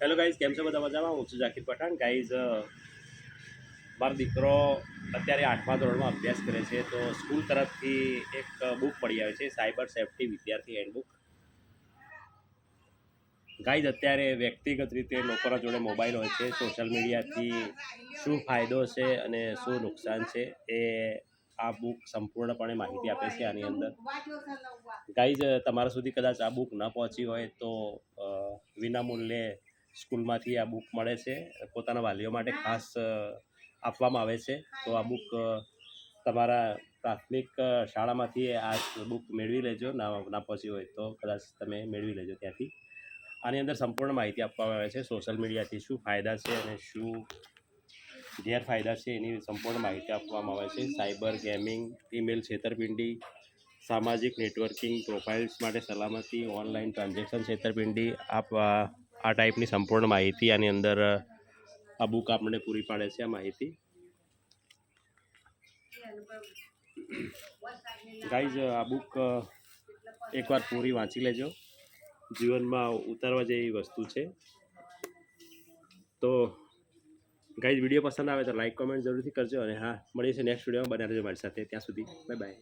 Hello guys, કેમ છો બધા મજામાં? હું છું ઝાકીર પઠાણ. ગાઈઝ, મારો દીકરો અત્યારે 8મા ધોરણમાં અભ્યાસ કરે છે, તો સ્કૂલ તરફથી એક બુક મળી આવે છે, સાયબર સેફ્ટી વિદ્યાર્થી હેન્ડબુક. ગાઈઝ, અત્યારે વ્યક્તિગત રીતે લોકોના જોડે મોબાઈલ હોય છે. સોશિયલ મીડિયાથી શું ફાયદો છે અને શું નુકસાન છે એ આ બુક સંપૂર્ણપણે માહિતી આપે છે. આની અંદર ગાઈઝ, તમારા સુધી કદાચ આ બુક ન પહોંચી હોય તો વિનામૂલ્યે સ્કૂલમાંથી આ બુક મળે છે. પોતાના વાલીઓ માટે ખાસ આપવામાં આવે છે. તો આ બુક તમારા પ્રાથમિક શાળામાંથી આ બુક મેળવી લેજો. ના પહોંચી હોય તો કદાચ તમે મેળવી લેજો ત્યાંથી. આની અંદર સંપૂર્ણ માહિતી આપવામાં આવે છે. સોશિયલ મીડિયાથી શું ફાયદા છે અને શું ગેરફાયદા છે એની સંપૂર્ણ માહિતી આપવામાં આવે છે. સાયબર ગેમિંગ, ઈમેલ છેતરપિંડી, સામાજિક નેટવર્કિંગ, પ્રોફાઇલ્સ માટે સલામતી, ઓનલાઈન ટ્રાન્ઝેક્શન છેતરપિંડી, આ ટાઈપની સંપૂર્ણ માહિતી આની અંદર આ બુક આપણને પૂરી પાડે છે. આ માહિતી ગાઈઝ, આ બુક એકવાર પૂરી વાંચી લેજો. જીવનમાં ઉતારવા જેવી વસ્તુ છે. તો ગાઈઝ, વિડીયો પસંદ આવે તો લાઈક કોમેન્ટ જરૂરથી કરજો. અને હા, મળીએ છીએ નેક્સ્ટ વિડીયોમાં. બન્યા રહેજો મારી સાથે. ત્યાં સુધી બાય બાય.